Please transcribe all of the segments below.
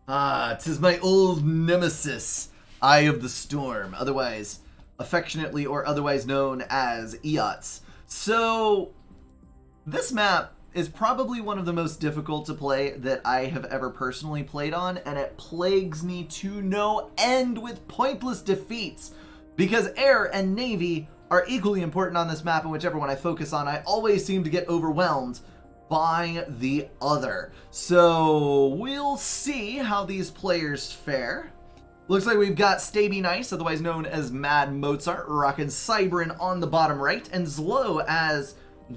Ah, 'tis my old nemesis, Eye of the Storm, otherwise affectionately or otherwise known as EOTS. So, this map is probably one of the most difficult to play that I have ever personally played on, and it plagues me to no end with pointless defeats, because air and navy are equally important on this map, and whichever one I focus on, I always seem to get overwhelmed by the other. So we'll see how these players fare. Looks like we've got Staby Nice, otherwise known as Mad Mozart, rocking Cybrin on the bottom right, and Zlo as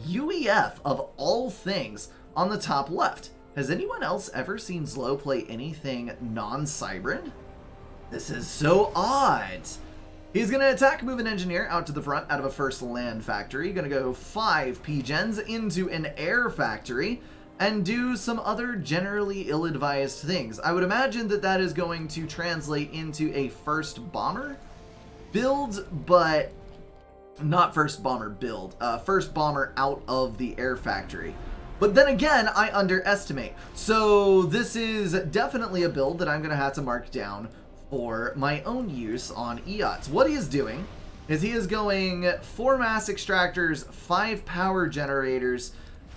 UEF of all things on the top left. Has anyone else ever seen Zlo play anything non-Cybrin? This is so odd. He's going to attack Move an Engineer out to the front out of a first land factory. Going to go 5 P-Gens into an air factory and do some other generally ill-advised things. I would imagine that that is going to translate into a first bomber build, but not first bomber build. First bomber out of the air factory. But then again, I underestimate. So this is definitely a build that I'm going to have to mark down for my own use on EOTS. What he is doing is he is going 4 mass extractors, 5 power generators,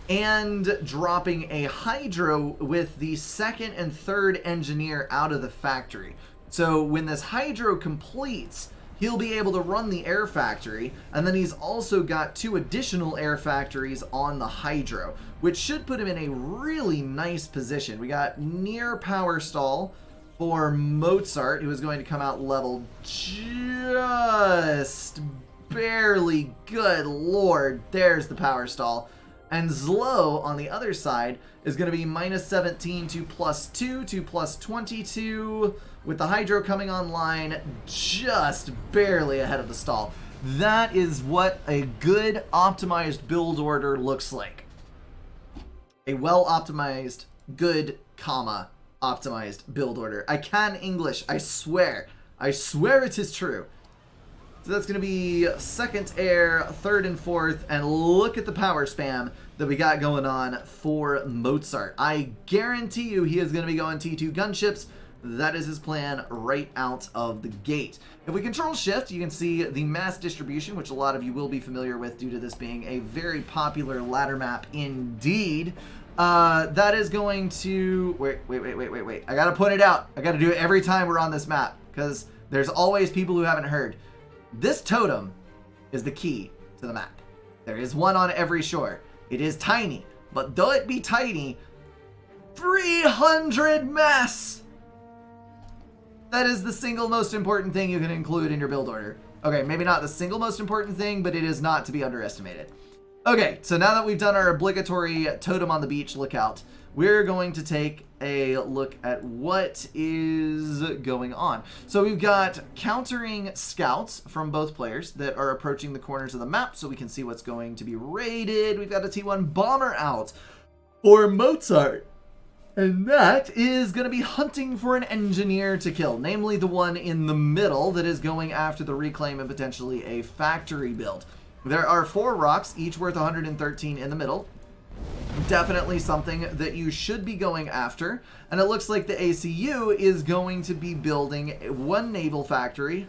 and dropping a hydro with the 2nd and 3rd engineer out of the factory. So when this hydro completes, he'll be able to run the air factory, and then he's also got 2 additional air factories on the hydro, which should put him in a really nice position. We got near power stall for Mozart, who is going to come out level just barely. Good lord, there's the power stall. And Zlo, on the other side, is going to be minus 17 to plus 2 to plus 22, with the hydro coming online just barely ahead of the stall. That is what a good optimized build order looks like. A well-optimized, good, comma, optimized build order. I can English, I swear. I swear it is true. So that's going to be 2nd air, 3rd and 4th, and look at the power spam that we got going on for Mozart. I guarantee you he is going to be going T2 gunships. That is his plan right out of the gate. If we control shift, you can see the mass distribution, which a lot of you will be familiar with due to this being a very popular ladder map indeed. That is going to... Wait. I gotta point it out. I gotta do it every time we're on this map, because there's always people who haven't heard. This totem is the key to the map. There is one on every shore. It is tiny, but though it be tiny, 300 mass! That is the single most important thing you can include in your build order. Okay, maybe not the single most important thing, but it is not to be underestimated. Okay, so now that we've done our obligatory totem on the beach lookout, we're going to take a look at what is going on. So we've got countering scouts from both players that are approaching the corners of the map so we can see what's going to be raided. We've got a T1 bomber out for Mozart. And that is going to be hunting for an engineer to kill, namely the one in the middle that is going after the reclaim and potentially a factory build. There are 4 rocks, each worth 113 in the middle. Definitely something that you should be going after. And it looks like the ACU is going to be building 1 naval factory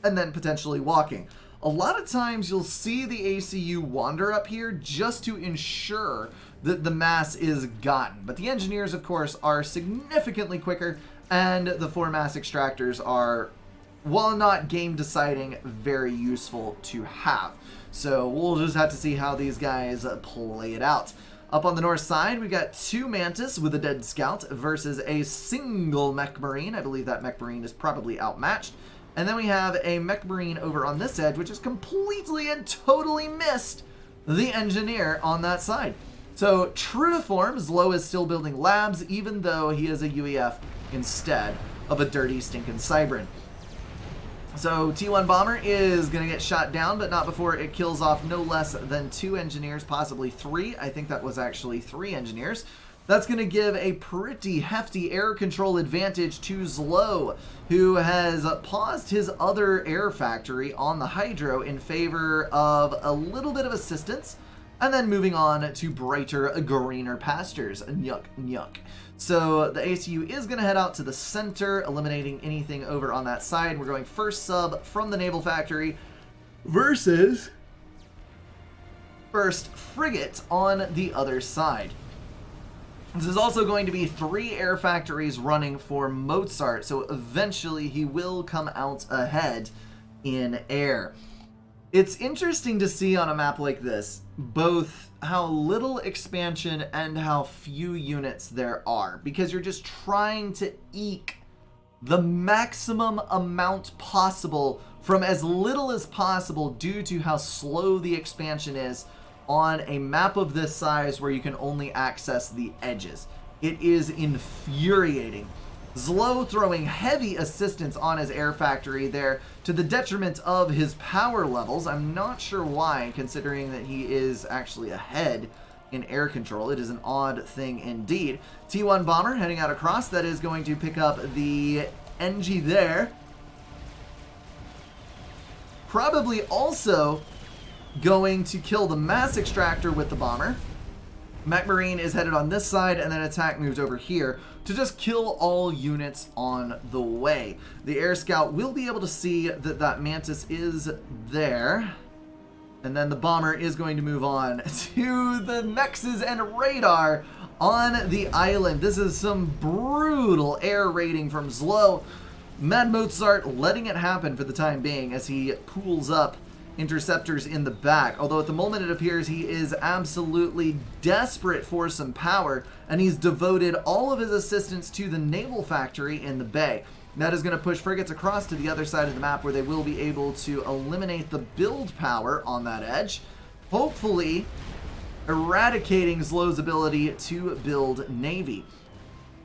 and then potentially walking. A lot of times you'll see the ACU wander up here just to ensure that the mass is gotten. But the engineers, of course, are significantly quicker, and the 4 mass extractors are, while not game deciding, very useful to have. So we'll just have to see how these guys play it out. Up on the north side, we've got 2 Mantis with a dead scout versus a single Mech Marine. I believe that Mech Marine is probably outmatched. And then we have a Mech Marine over on this edge, which has completely and totally missed the engineer on that side. So true to form, Zlo is still building labs, even though he is a UEF instead of a dirty stinking Cybrin. So T1 bomber is going to get shot down, but not before it kills off no less than 2 engineers, possibly 3. I think that was actually 3 engineers. That's going to give a pretty hefty air control advantage to Zlo, who has paused his other air factory on the hydro in favor of a little bit of assistance and then moving on to brighter, greener pastures. Nyuk, nyuk. So the ACU is going to head out to the center, eliminating anything over on that side. We're going first sub from the Naval Factory versus first frigate on the other side. This is also going to be 3 air factories running for Mozart, so eventually he will come out ahead in air. It's interesting to see on a map like this both how little expansion and how few units there are, because you're just trying to eke the maximum amount possible from as little as possible due to how slow the expansion is on a map of this size where you can only access the edges. It is infuriating. Zlo throwing heavy assistance on his air factory there to the detriment of his power levels. I'm not sure why, considering that he is actually ahead in air control. It is an odd thing indeed. T1 bomber heading out across. That is going to pick up the NG there. Probably also going to kill the mass extractor with the bomber. Mech Marine is headed on this side, and then attack moves over here to just kill all units on the way. The air scout will be able to see that that Mantis is there, and then the bomber is going to move on to the mexes and radar on the island. This is some brutal air raiding from Zlo. Mad Mozart letting it happen for the time being as he pools up interceptors in the back, although at the moment it appears he is absolutely desperate for some power, and he's devoted all of his assistance to the Naval Factory in the bay. That is going to push frigates across to the other side of the map where they will be able to eliminate the build power on that edge, hopefully eradicating Zlo's ability to build Navy.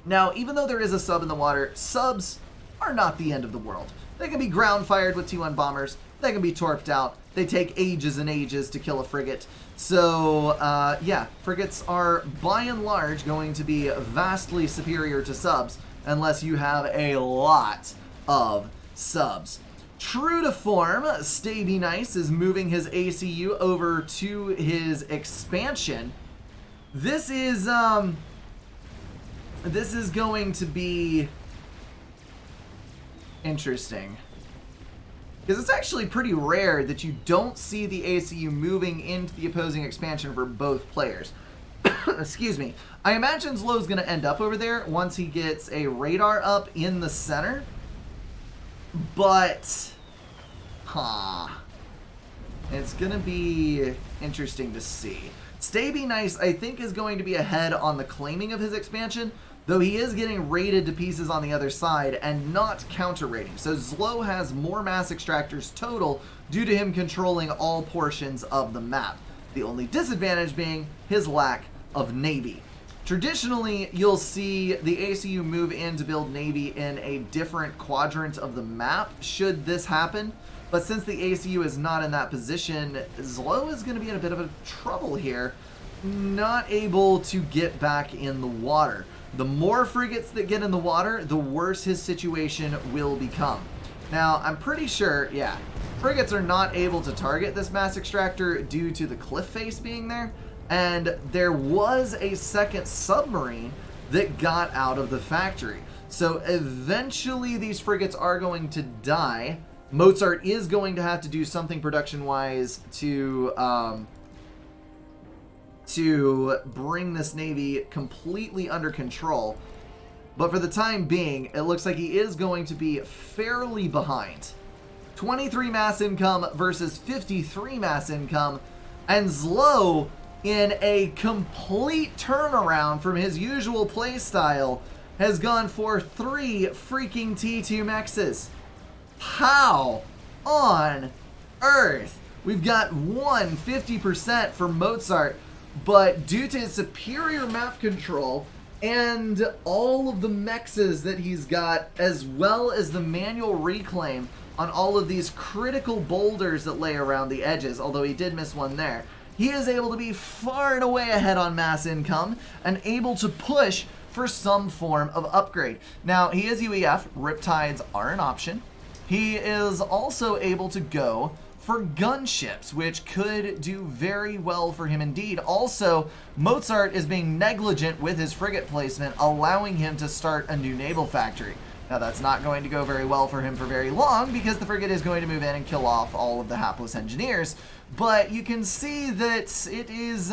Now, even though there is a sub in the water, subs are not the end of the world. They can be ground fired with T1 bombers. They can be torped out. They take ages and ages to kill a frigate. So, yeah, frigates are, by and large, going to be vastly superior to subs unless you have a lot of subs. True to form, Stay Be Nice is moving his ACU over to his expansion. This is going to be interesting, because it's actually pretty rare that you don't see the ACU moving into the opposing expansion for both players. Excuse me. I imagine Zlo's going to end up over there once he gets a radar up in the center. But, it's going to be interesting to see. Stay Be Nice, I think, is going to be ahead on the claiming of his expansion, though he is getting raided to pieces on the other side and not counter-raiding. So Zlo has more mass extractors total due to him controlling all portions of the map. The only disadvantage being his lack of Navy. Traditionally, you'll see the ACU move in to build Navy in a different quadrant of the map, should this happen. But since the ACU is not in that position, Zlo is going to be in a bit of a trouble here, not able to get back in the water. The more frigates that get in the water, the worse his situation will become. Now, I'm pretty sure, yeah, frigates are not able to target this mass extractor due to the cliff face being there, and there was a second submarine that got out of the factory. So eventually these frigates are going to die. Mozart is going to have to do something production-wise to bring this Navy completely under control. But for the time being, it looks like he is going to be fairly behind. 23 mass income versus 53 mass income. And Zlo, in a complete turnaround from his usual playstyle, has gone for 3 freaking T2 mexes. How on earth? We've got 50% for Mozart, but due to his superior map control and all of the mexes that he's got, as well as the manual reclaim on all of these critical boulders that lay around the edges, although he did miss one there, he is able to be far and away ahead on mass income and able to push for some form of upgrade. Now, he is UEF. Riptides are an option. He is also able to go for gunships, which could do very well for him indeed. Also, Mozart is being negligent with his frigate placement, allowing him to start a new naval factory. Now, that's not going to go very well for him for very long, because the frigate is going to move in and kill off all of the hapless engineers. But you can see that it is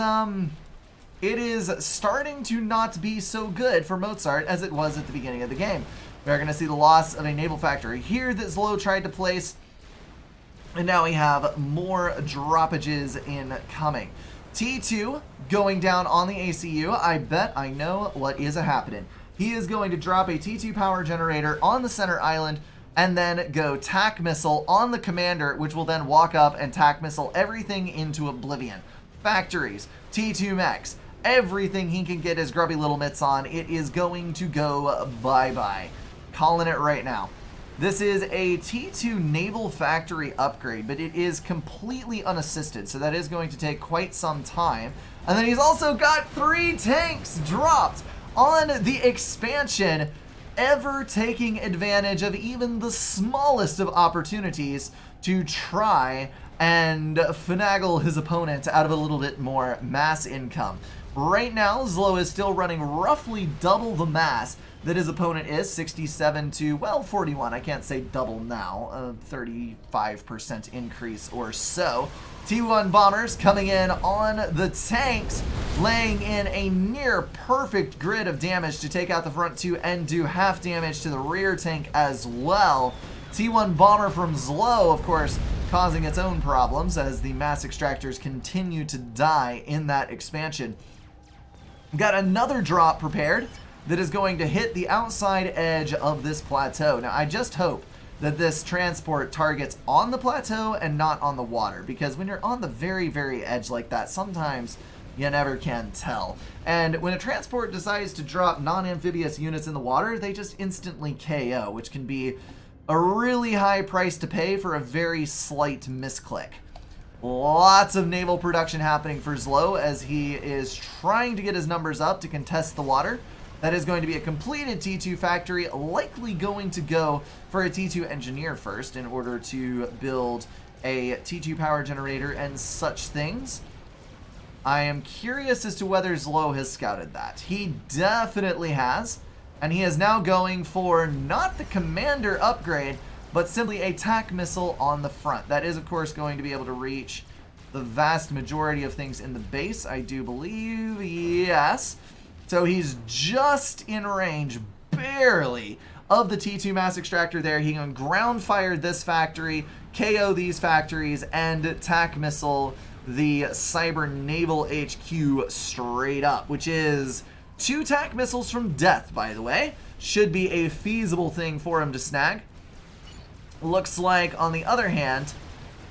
starting to not be so good for Mozart as it was at the beginning of the game. We're going to see the loss of a naval factory here that Zlo tried to place. And now we have more droppages incoming. T2 going down on the ACU. I bet I know what is happening. He is going to drop a T2 power generator on the center island and then go tack missile on the commander, which will then walk up and tack missile everything into oblivion. Factories, T2 mechs, everything he can get his grubby little mitts on, it is going to go bye-bye. Calling it right now. This is a T2 naval factory upgrade, but it is completely unassisted, so that is going to take quite some time. And then he's also got 3 tanks dropped on the expansion, ever taking advantage of even the smallest of opportunities to try and finagle his opponent out of a little bit more mass income. Right now, Zlo is still running roughly double the mass that his opponent is, 67 to, well, 41. I can't say double now, a 35% increase or so. T1 bombers coming in on the tanks, laying in a near perfect grid of damage to take out the front 2 and do half damage to the rear tank as well. T1 bomber from Zlo, of course, causing its own problems as the mass extractors continue to die in that expansion. Got another drop prepared that is going to hit the outside edge of this plateau. Now, I just hope that this transport targets on the plateau and not on the water, because when you're on the very, very edge like that, sometimes you never can tell. And when a transport decides to drop non-amphibious units in the water, they just instantly KO, which can be a really high price to pay for a very slight misclick. Lots of naval production happening for Zlo as he is trying to get his numbers up to contest the water. That is going to be a completed T2 factory, likely going to go for a T2 engineer first in order to build a T2 power generator and such things. I am curious as to whether Zlo has scouted that. He definitely has, and he is now going for not the commander upgrade, but simply a tack missile on the front. That is, of course, going to be able to reach the vast majority of things in the base, I do believe. Yes. So he's just in range, barely, of the T2 mass extractor there. He can ground fire this factory, KO these factories, and tack missile the Cyber Naval HQ straight up, which is 2 tack missiles from death, by the way. Should be a feasible thing for him to snag. Looks like, on the other hand,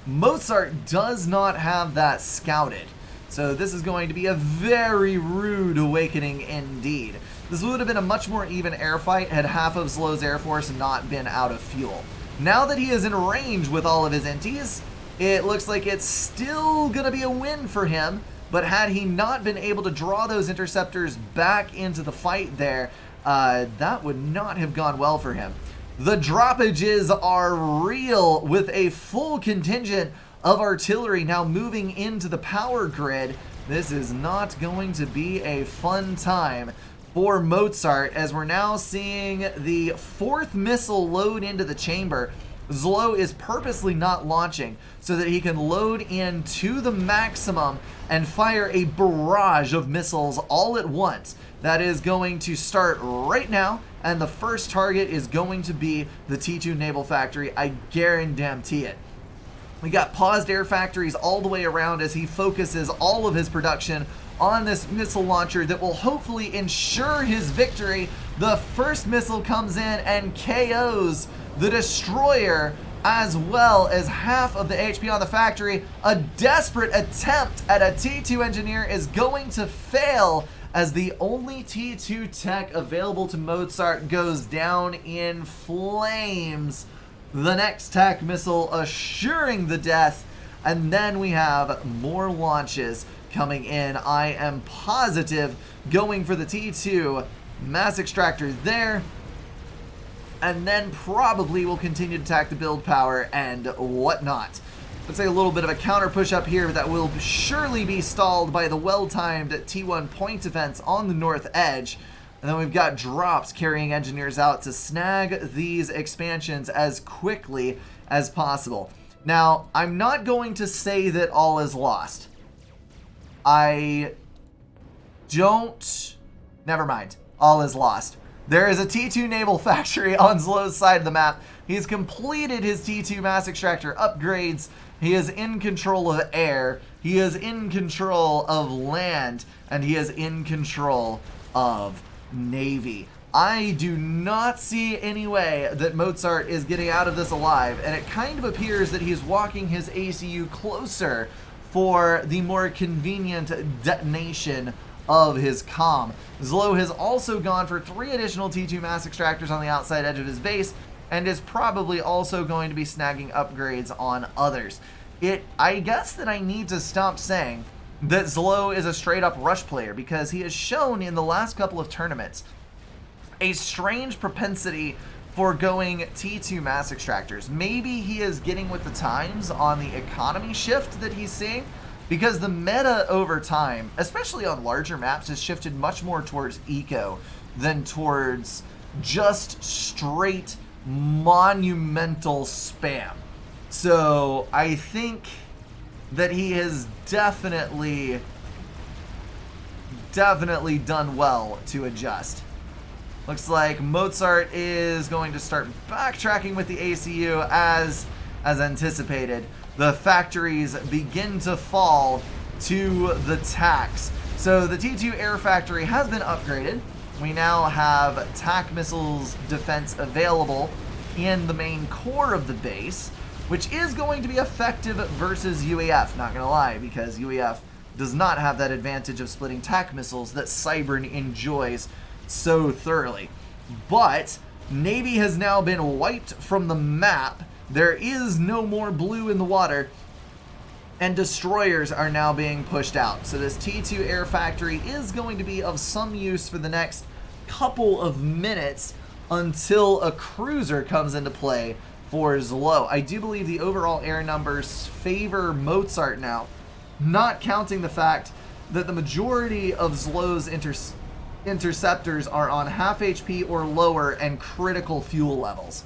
Mozart does not have that scouted. So this is going to be a very rude awakening indeed. This would have been a much more even air fight had half of Zlo's Air Force not been out of fuel. Now that he is in range with all of his inties, it looks like it's still going to be a win for him. But had he not been able to draw those interceptors back into the fight there, that would not have gone well for him. The droppages are real, with a full contingent of artillery now moving into the power grid. This is not going to be a fun time for Mozart, as we're now seeing the 4th missile load into the chamber. Zlo is purposely not launching so that he can load in to the maximum and fire a barrage of missiles all at once. That is going to start right now, and the first target is going to be the T2 Naval Factory. I guarantee it. We got paused air factories all the way around as he focuses all of his production on this missile launcher that will hopefully ensure his victory. The first missile comes in and KOs the destroyer, as well as half of the HP on the factory. A desperate attempt at a T2 engineer is going to fail, as the only T2 tech available to Mozart goes down in flames. The next tack missile assuring the death, and then we have more launches coming in. I am positive going for the T2 mass extractor there, and then probably will continue to attack the build power and whatnot. let's say a little bit of a counter push up here that will surely be stalled by the well-timed T1 point defense on the north edge. And then we've got drops carrying engineers out to snag these expansions as quickly as possible. Now, I'm not going to say that all is lost. Never mind. All is lost. There is a T2 naval factory on Zlow's side of the map. He's completed his T2 mass extractor upgrades. He is in control of air. He is in control of land. And he is in control of Navy. I do not see any way that Mozart is getting out of this alive, and it kind of appears that he's walking his ACU closer for the more convenient detonation of his comm. Zlow has also gone for 3 additional T2 mass extractors on the outside edge of his base, and is probably also going to be snagging upgrades on others. I guess that I need to stop saying that Zlow is a straight up rush player, because he has shown in the last couple of tournaments a strange propensity for going T2 mass extractors. Maybe he is getting with the times on the economy shift that he's seeing, because the meta over time, especially on larger maps, has shifted much more towards eco than towards just straight monumental spam. So I think that he has definitely done well to adjust. Looks like Mozart is going to start backtracking with the ACU as anticipated. The factories begin to fall to the TACs. So the T2 air factory has been upgraded. We now have TAC missiles defense available in the main core of the base, which is going to be effective versus UAF, not gonna lie, because UAF does not have that advantage of splitting TAC missiles that Cybern enjoys so thoroughly. But Navy has now been wiped from the map. There is no more blue in the water, and destroyers are now being pushed out. So this T2 air factory is going to be of some use for the next couple of minutes until a cruiser comes into play for Zlow. I do believe the overall air numbers favor Mozart now, not counting the fact that the majority of Zlow's interceptors are on half HP or lower and critical fuel levels.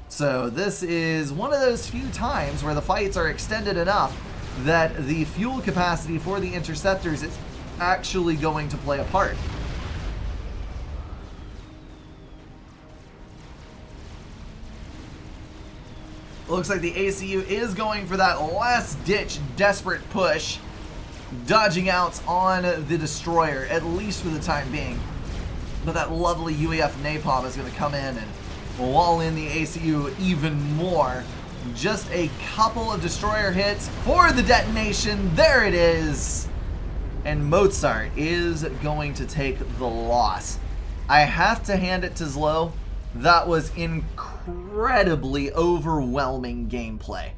So this is one of those few times where the fights are extended enough that the fuel capacity for the interceptors is actually going to play a part. Looks like the ACU is going for that last-ditch desperate push, dodging out on the destroyer, at least for the time being. But that lovely UAF napalm is going to come in and wall in the ACU even more. Just a couple of destroyer hits for the detonation. There it is. And Mozart is going to take the loss. I have to hand it to Zlow. That was incredibly overwhelming gameplay.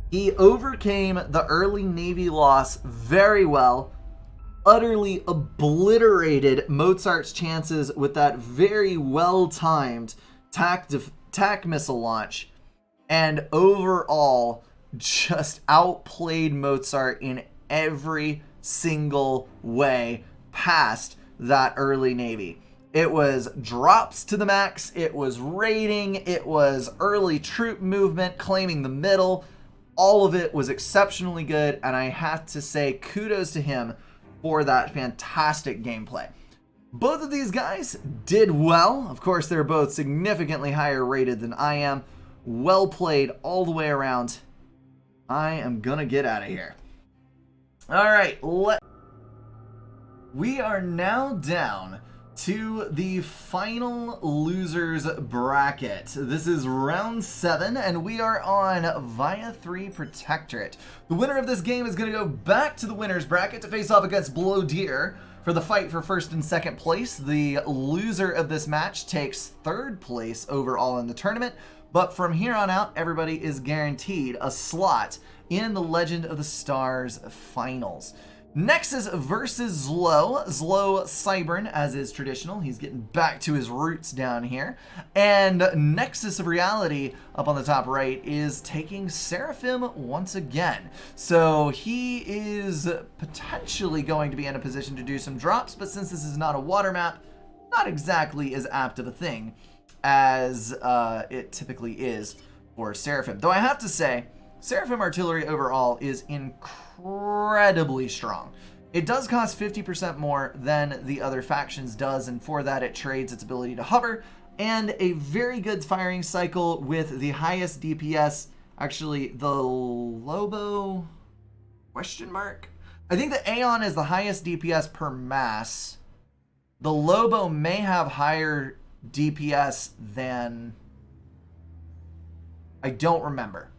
He overcame the early Navy loss very well, utterly obliterated Mozart's chances with that very well-timed TAC missile launch, and overall just outplayed Mozart in every single way past that early Navy. It was drops to the max, it was raiding, it was early troop movement, claiming the middle. All of it was exceptionally good, and I have to say kudos to him for that fantastic gameplay. Both of these guys did well. Of course, they're both significantly higher rated than I am. Well played all the way around. I am gonna get out of here. All right, we are now down to the final losers bracket. This is round 7, and we are on Via 3 Protectorate. The winner of this game is going to go back to the winners bracket to face off against Blow Deer for the fight for first and second place. The loser of this match takes third place overall in the tournament, but from here on out, everybody is guaranteed a slot in the Legend of the Stars finals. Nexus versus Zlo. Zlo Cybern, as is traditional. He's getting back to his roots down here. And Nexus of Reality, up on the top right, is taking Seraphim once again. So he is potentially going to be in a position to do some drops, but since this is not a water map, not exactly as apt of a thing as it typically is for Seraphim. Though I have to say, Seraphim artillery overall is incredibly strong. It does cost 50% more than the other factions does, and for that it trades its ability to hover and a very good firing cycle with the highest DPS. Actually, the Lobo question mark? I think the Aeon is the highest DPS per mass. The Lobo may have higher DPS than... I don't remember.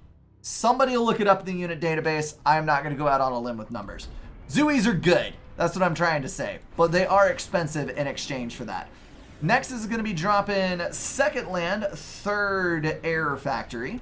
Somebody will look it up in the unit database. I'm not going to go out on a limb with numbers. Zooies are good. That's what I'm trying to say. But they are expensive in exchange for that. Next is going to be dropping second land, third air factory.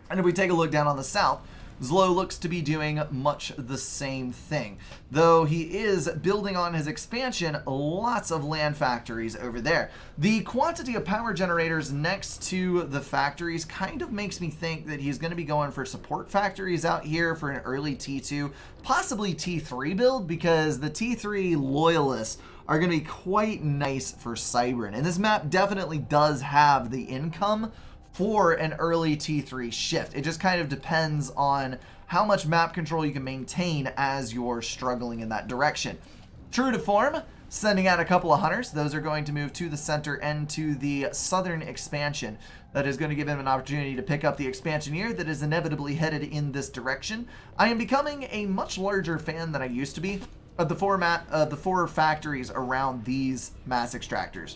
And if we take a look down on the south, Zlo looks to be doing much the same thing. Though he is building on his expansion, lots of land factories over there. The quantity of power generators next to the factories kind of makes me think that he's going to be going for support factories out here for an early T2, possibly T3 build, because the T3 loyalists are going to be quite nice for Cybern. And this map definitely does have the income for an early T3 shift. It just kind of depends on how much map control you can maintain as you're struggling in that direction. True to form, sending out a couple of hunters. Those are going to move to the center and to the southern expansion. That is going to give him an opportunity to pick up the expansioneer that is inevitably headed in this direction. I am becoming a much larger fan than I used to be of the four factories around these mass extractors.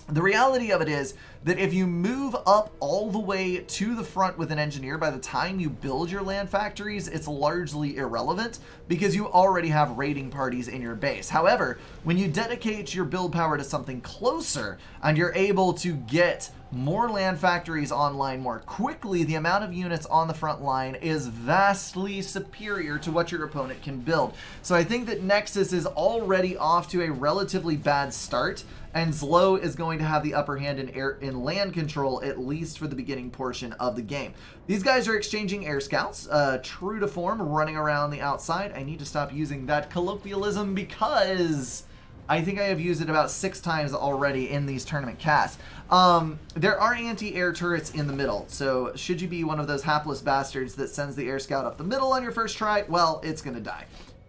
The reality of it is that if you move up all the way to the front with an engineer, by the time you build your land factories, it's largely irrelevant because you already have raiding parties in your base. However, when you dedicate your build power to something closer and you're able to get more land factories online more quickly, the amount of units on the front line is vastly superior to what your opponent can build. So I think that Nexus is already off to a relatively bad start, and Zlo is going to have the upper hand in land control, at least for the beginning portion of the game. These guys are exchanging air scouts, true to form, running around the outside. I need to stop using that colloquialism because I think I have used it about 6 times already in these tournament casts. There are anti-air turrets in the middle, so should you be one of those hapless bastards that sends the air scout up the middle on your first try, well, it's going to die.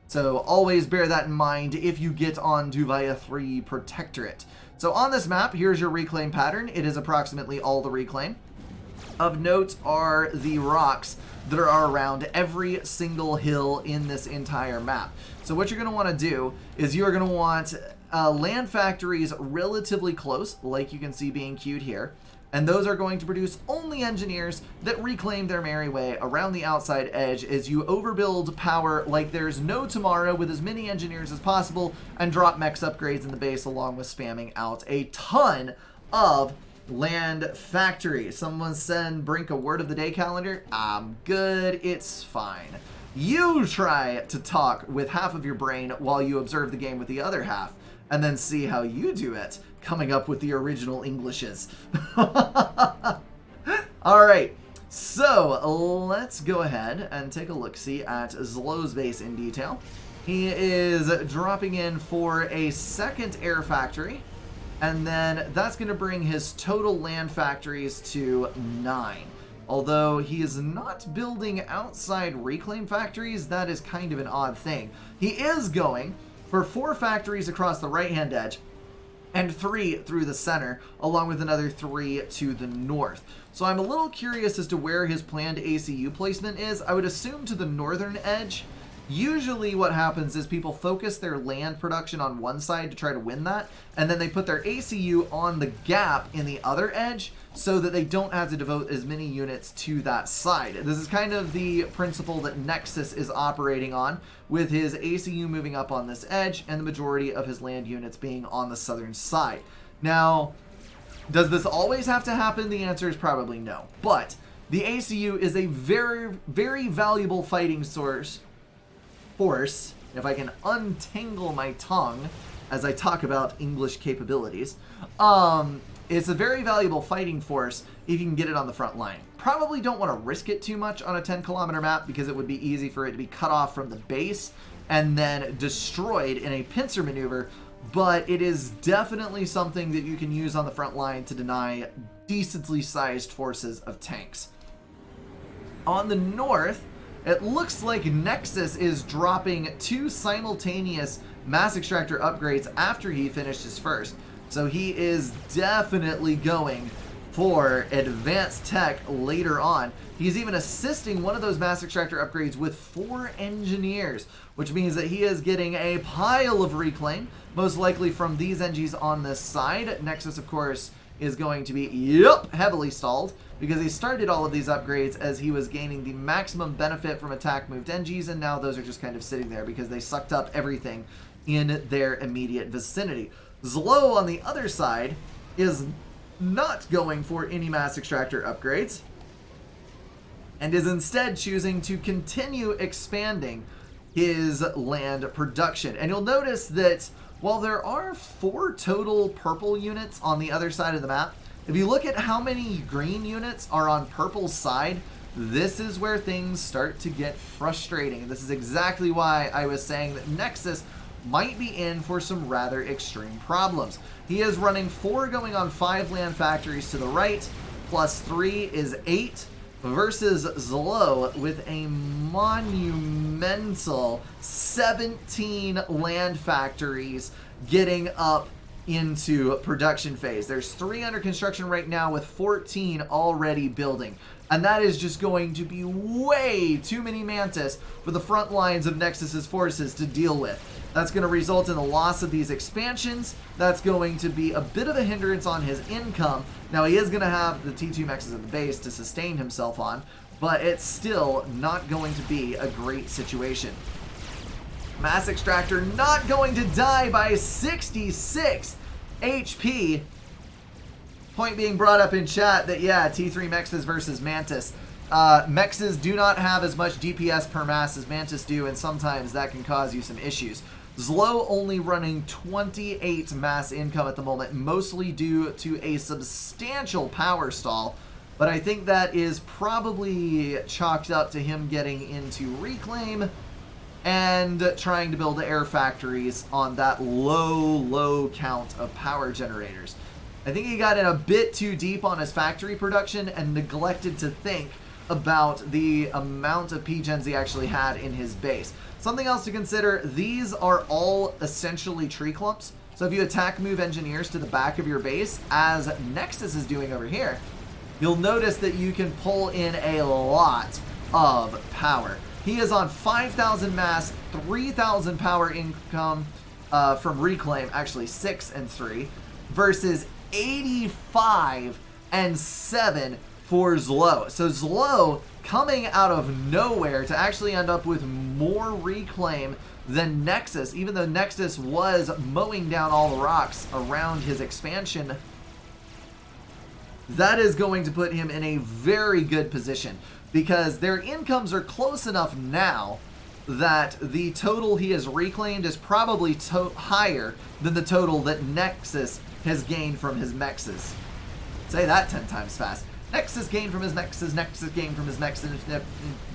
So always bear that in mind if you get on Duvaya 3 Protectorate. So on this map, here's your reclaim pattern. It is approximately all the reclaim. Of note are the rocks that are around every single hill in this entire map. So what you're going to want to do is you're going to want land factories relatively close, like you can see being queued here. And those are going to produce only engineers that reclaim their merry way around the outside edge as you overbuild power like there's no tomorrow with as many engineers as possible and drop mechs upgrades in the base along with spamming out a ton of land factories. Someone send Brink a word of the day calendar. I'm good. It's fine. You try to talk with half of your brain while you observe the game with the other half, and then see how you do it, coming up with the original Englishes. All right, so let's go ahead and take a look-see at Zlo's base in detail. He is dropping in for a second air factory, and then that's going to bring his total land factories to 9. Although he is not building outside reclaim factories, that is kind of an odd thing. He is going for 4 factories across the right-hand edge and 3 through the center, along with another 3 to the north. So I'm a little curious as to where his planned ACU placement is. I would assume to the northern edge. Usually what happens is people focus their land production on one side to try to win that, and then they put their ACU on the gap in the other edge so that they don't have to devote as many units to that side. This is kind of the principle that Nexus is operating on, with his ACU moving up on this edge and the majority of his land units being on the southern side. Now, does this always have to happen? The answer is probably no. But the ACU is a very, very valuable fighting force if I can untangle my tongue as I talk about English capabilities, it's a very valuable fighting force if you can get it on the front line. Probably don't want to risk it too much on a 10-kilometer map because it would be easy for it to be cut off from the base and then destroyed in a pincer maneuver, but it is definitely something that you can use on the front line to deny decently sized forces of tanks. On the north, it looks like Nexus is dropping 2 simultaneous mass extractor upgrades after he finished his first. So he is definitely going for advanced tech later on. He's even assisting one of those mass extractor upgrades with 4 engineers, which means that he is getting a pile of reclaim, most likely from these NGs on this side. Nexus, of course, is going to be, heavily stalled because he started all of these upgrades as he was gaining the maximum benefit from attack moved NGs, and now those are just kind of sitting there because they sucked up everything in their immediate vicinity. Zlo, on the other side, is not going for any mass extractor upgrades and is instead choosing to continue expanding his land production. And you'll notice that while there are 4 total purple units on the other side of the map, if you look at how many green units are on purple's side, this is where things start to get frustrating. And this is exactly why I was saying that Nexus might be in for some rather extreme problems. He is running 4 going on 5 land factories to the right, plus 3 is 8, versus Zlo with a monumental 17 land factories getting up into production phase. There's 3 under construction right now with 14 already building. And that is just going to be way too many Mantis for the front lines of Nexus's forces to deal with. That's going to result in the loss of these expansions. That's going to be a bit of a hindrance on his income. Now, he is going to have the T2 mexes at the base to sustain himself on, but it's still not going to be a great situation. Mass Extractor not going to die by 66 HP. Point being brought up in chat that, yeah, T3 Mexes versus Mantis. Mexes do not have as much DPS per mass as Mantis do, and sometimes that can cause you some issues. Zlo only running 28 mass income at the moment, mostly due to a substantial power stall, but I think that is probably chalked up to him getting into reclaim and trying to build air factories on that low count of power generators. I think he got in a bit too deep on his factory production and neglected to think about the amount of P-gens he actually had in his base. Something else to consider, these are all essentially tree clumps. So if you attack move engineers to the back of your base, as Nexus is doing over here, you'll notice that you can pull in a lot of power. He is on 5,000 mass, 3,000 power income from reclaim, actually 6 and 3, versus 85 and 7 for Zlo. So Zlo coming out of nowhere to actually end up with more reclaim than Nexus, even though Nexus was mowing down all the rocks around his expansion. That is going to put him in a very good position because their incomes are close enough now that the total he has reclaimed is probably higher than the total that Nexus has gained from his mexes. Say that 10 times fast. Nexus gained from his mexes, Nexus gained from his mexes.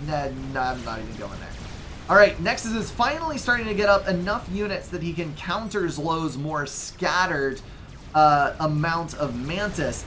Nah, I'm not even going there. Alright, Nexus is finally starting to get up enough units that he can counter Zlo's more scattered amount of Mantis,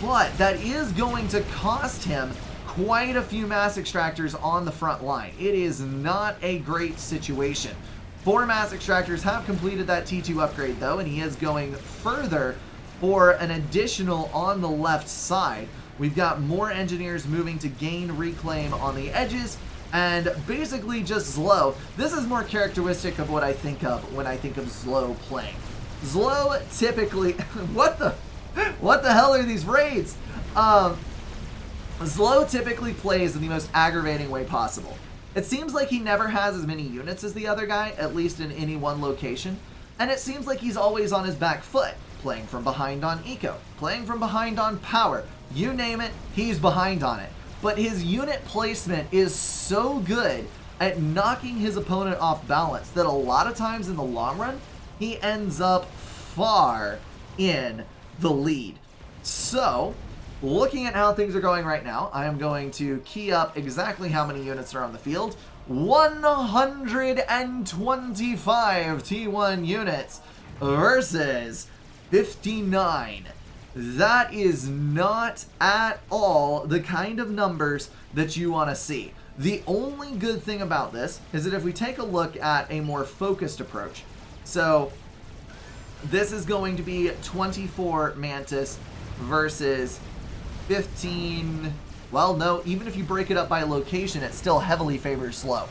but that is going to cost him quite a few mass extractors on the front line. It is not a great situation. 4 mass extractors have completed that T2 upgrade though, and he is going further for an additional on the left side. We've got more engineers moving to gain reclaim on the edges, and basically just Zlo. This is more characteristic of what I think of when I think of Zlo playing. Zlo typically, what the hell are these raids? Zlo typically plays in the most aggravating way possible. It seems like he never has as many units as the other guy, at least in any one location, and it seems like he's always on his back foot, playing from behind on eco, playing from behind on power. You name it, he's behind on it. But his unit placement is so good at knocking his opponent off balance that a lot of times in the long run, he ends up far in the lead. So, looking at how things are going right now, I am going to key up exactly how many units are on the field. 125 T1 units versus 59. That is not at all the kind of numbers that you want to see. The only good thing about this is that if we take a look at a more focused approach, so this is going to be 24 Mantis versus 15. Well, no, even if you break it up by location, it still heavily favors slow.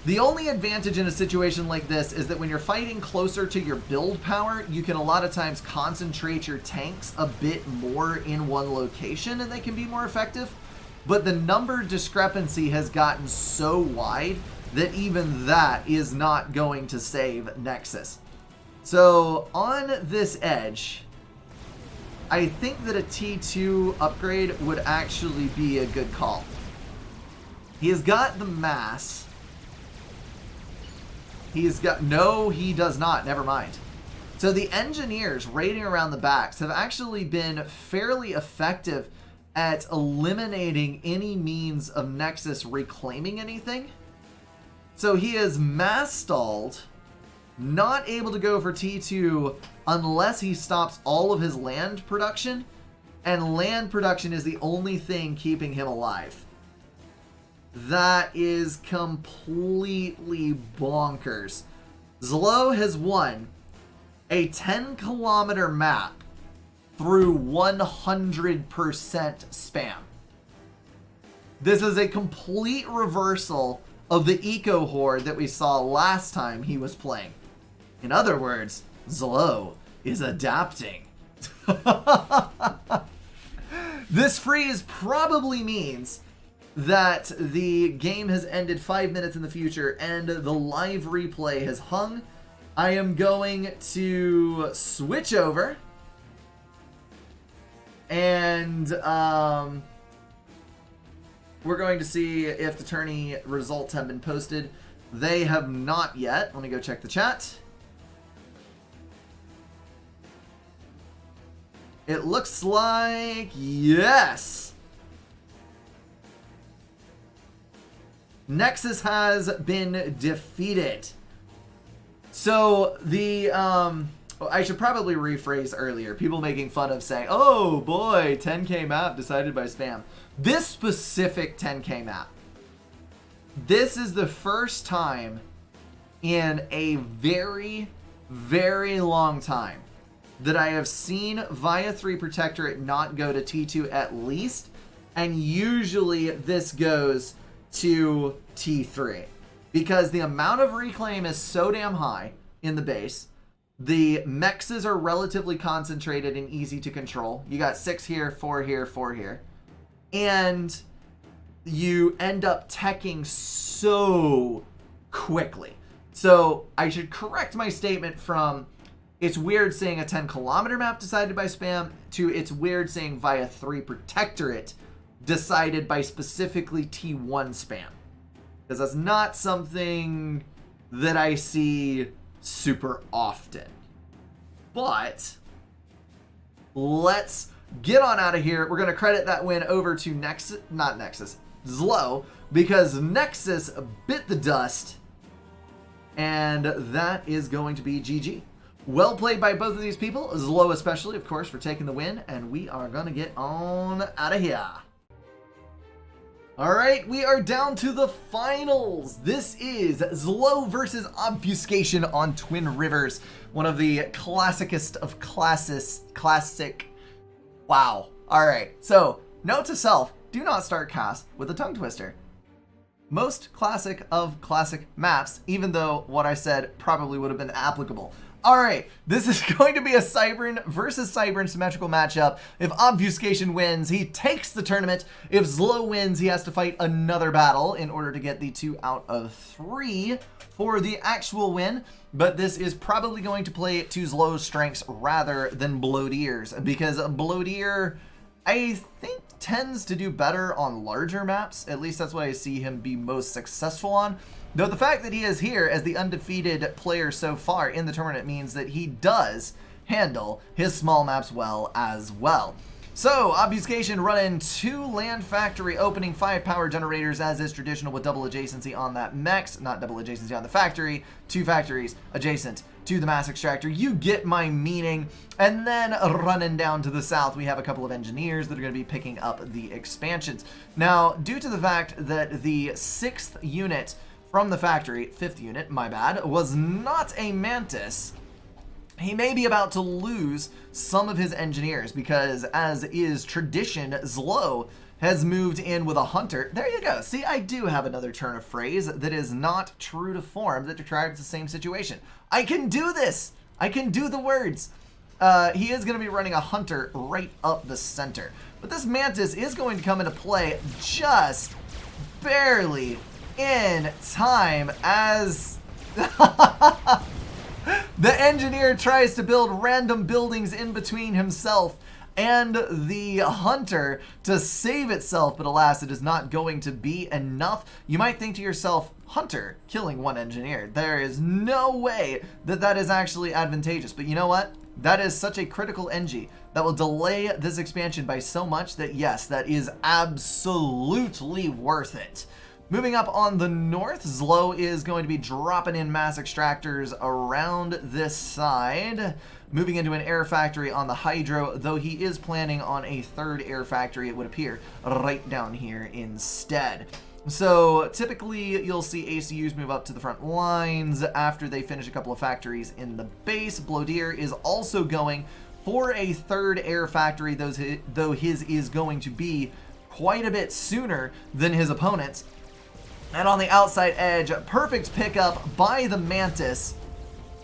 The only advantage in a situation like this is that when you're fighting closer to your build power, you can a lot of times concentrate your tanks a bit more in one location and they can be more effective. But the number discrepancy has gotten so wide that even that is not going to save Nexus. So on this edge, I think that a T2 upgrade would actually be a good call. He has got the mass. He's got, no, he does not, never mind. So the engineers raiding around the backs have actually been fairly effective at eliminating any means of Nexus reclaiming anything. So he is mass stalled, not able to go for T2 unless he stops all of his land production, and land production is the only thing keeping him alive. That is completely bonkers. Zlo has won a 10-kilometer map through 100% spam. This is a complete reversal of the eco horde that we saw last time he was playing. In other words, Zlo is adapting. This freeze probably means that the game has ended 5 minutes in the future and the live replay has hung. I am going to switch over and we're going to see if the tourney results have been posted. They have not yet. Let me go check the chat. It looks like yes. Nexus has been defeated. So the I should probably rephrase earlier. People making fun of saying, "Oh boy, 10K map decided by spam." This specific 10K map. This is the first time in a very, very long time that I have seen Via 3 Protectorate not go to T2 at least, and usually this goes to T3 because the amount of reclaim is so damn high in the base. The mexes are relatively concentrated and easy to control. You got 6 here, 4 here, 4 here. And you end up teching so quickly. So I should correct my statement from it's weird saying a 10-kilometer map decided by spam to it's weird saying Via 3 Protectorate decided by specifically T1 spam. Because that's not something that I see super often. But let's get on out of here. We're going to credit that win over to Zlo, because Nexus bit the dust, and that is going to be GG. Well played by both of these people, Zlo especially, of course, for taking the win, and we are going to get on out of here. Alright, we are down to the finals. This is Zlo versus Obfuscation on Twin Rivers. One of the classicest of classic. Wow. Alright, so note to self, do not start cast with a tongue twister. Most classic of classic maps, even though what I said probably would have been applicable. Alright, this is going to be a Cybern versus Cybern symmetrical matchup. If Obfuscation wins, he takes the tournament. If Zlo wins, he has to fight another battle in order to get the 2 out of 3 for the actual win. But this is probably going to play to Zlo's strengths rather than Bloat Ears, because Bloat Ear I think tends to do better on larger maps. At least that's what I see him be most successful on. Though the fact that he is here as the undefeated player so far in the tournament means that he does handle his small maps well as well. So, Obfuscation running 2 land factory opening, 5 power generators as is traditional with double adjacency on that mechs, not double adjacency on the factory, 2 factories adjacent to the mass extractor. You get my meaning. And then running down to the south, we have a couple of engineers that are going to be picking up the expansions. Now, due to the fact that the 6th unit from the factory, 5th unit, my bad, was not a Mantis, he may be about to lose some of his engineers because, as is tradition, Zlo has moved in with a hunter. There you go. See, I do have another turn of phrase that is not true to form that describes the same situation. I can do this. I can do the words. He is going to be running a hunter right up the center. But this Mantis is going to come into play just barely in time as the engineer tries to build random buildings in between himself and the hunter to save itself, but alas, it is not going to be enough. You might think to yourself, hunter killing 1 engineer. There is no way that that is actually advantageous, but you know what? That is such a critical engie that will delay this expansion by so much that yes, that is absolutely worth it. Moving up on the north, Zlo is going to be dropping in mass extractors around this side. Moving into an air factory on the Hydro, though he is planning on a 3rd air factory, it would appear, right down here instead. So typically you'll see ACUs move up to the front lines after they finish a couple of factories in the base. Blodier is also going for a 3rd air factory, though his is going to be quite a bit sooner than his opponent's. And on the outside edge, perfect pickup by the Mantis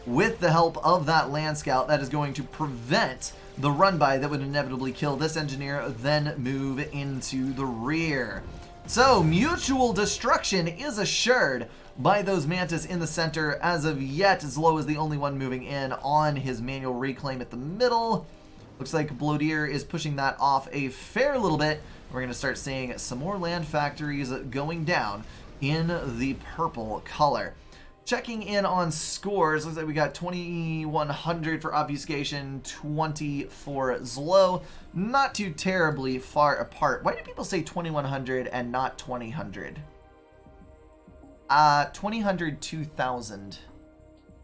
with the help of that Land Scout that is going to prevent the run-by that would inevitably kill this engineer, then move into the rear. So, mutual destruction is assured by those Mantis in the center. As of yet, Zlo is the only one moving in on his manual reclaim at the middle. Looks like Blodier is pushing that off a fair little bit. We're going to start seeing some more land factories going down in the purple color. Checking in on scores, looks like we got 2100 for Obfuscation, 20 for Zlo. Not too terribly far apart. Why do people say 2100 and not 2000? 2000, 2000.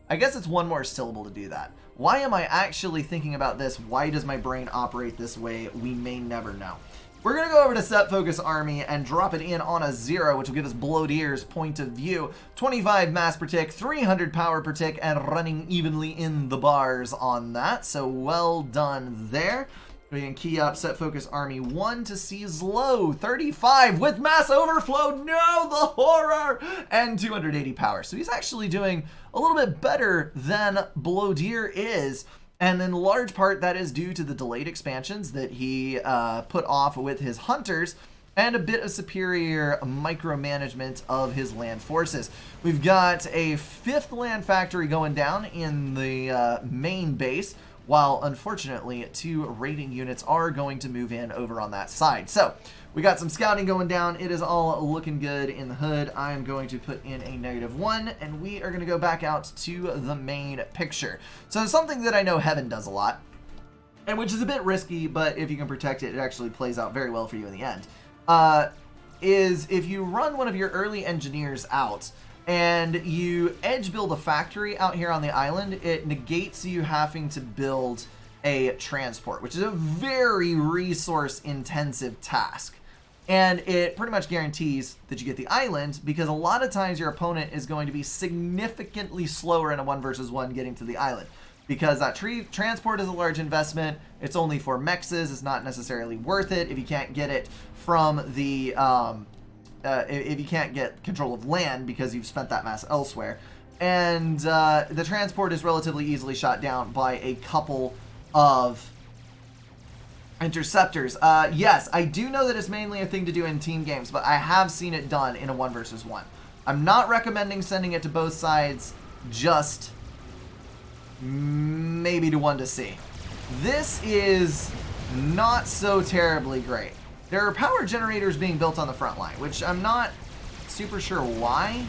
I guess it's one more syllable to do that. Why am I actually thinking about this? Why does my brain operate this way? We may never know. We're going to go over to Set Focus Army and drop it in on a 0, which will give us Blodier's point of view. 25 mass per tick, 300 power per tick, and running evenly in the bars on that. So well done there. We can key up Set Focus Army 1 to see Zlo, 35 with mass overflow. No, the horror! And 280 power. So he's actually doing a little bit better than Blodier is. And in large part, that is due to the delayed expansions that he put off with his hunters and a bit of superior micromanagement of his land forces. We've got a 5th land factory going down in the main base, while unfortunately 2 raiding units are going to move in over on that side. So we got some scouting going down. It is all looking good in the hood. I am going to put in a -1, and we are going to go back out to the main picture. So something that I know Heaven does a lot, and which is a bit risky, but if you can protect it, it actually plays out very well for you in the end, is if you run one of your early engineers out and you edge build a factory out here on the island, it negates you having to build a transport, which is a very resource intensive task. And it pretty much guarantees that you get the island, because a lot of times your opponent is going to be significantly slower in a 1 versus 1 getting to the island. Because that transport is a large investment, it's only for mexes, it's not necessarily worth it if you can't get it from the, if you can't get control of land because you've spent that mass elsewhere. And the transport is relatively easily shot down by a couple of interceptors. Yes, I do know that it's mainly a thing to do in team games, but I have seen it done in a 1 versus 1. I'm not recommending sending it to both sides, just maybe to 1 to see. This is not so terribly great. There are power generators being built on the front line, which I'm not super sure why,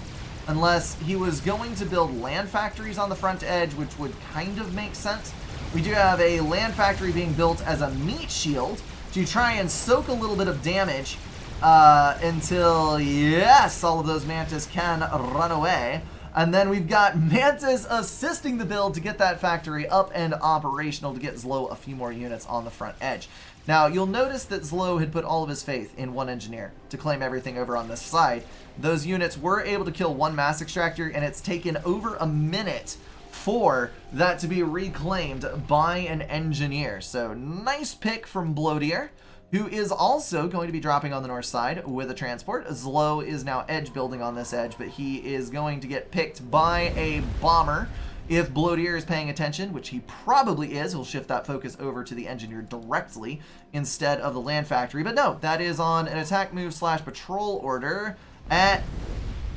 unless he was going to build land factories on the front edge, which would kind of make sense. We do have a land factory being built as a meat shield to try and soak a little bit of damage until, yes, all of those Mantis can run away. And then we've got Mantis assisting the build to get that factory up and operational to get Zlo a few more units on the front edge. Now, you'll notice that Zlo had put all of his faith in one engineer to claim everything over on this side. Those units were able to kill one mass extractor, and it's taken over a minute for that to be reclaimed by an engineer. So, nice pick from Bloatier, who is also going to be dropping on the north side with a transport. Zlo is now edge building on this edge, but he is going to get picked by a bomber. If Bloatier is paying attention, which he probably is, he'll shift that focus over to the engineer directly instead of the land factory. But no, that is on an attack move / patrol order at...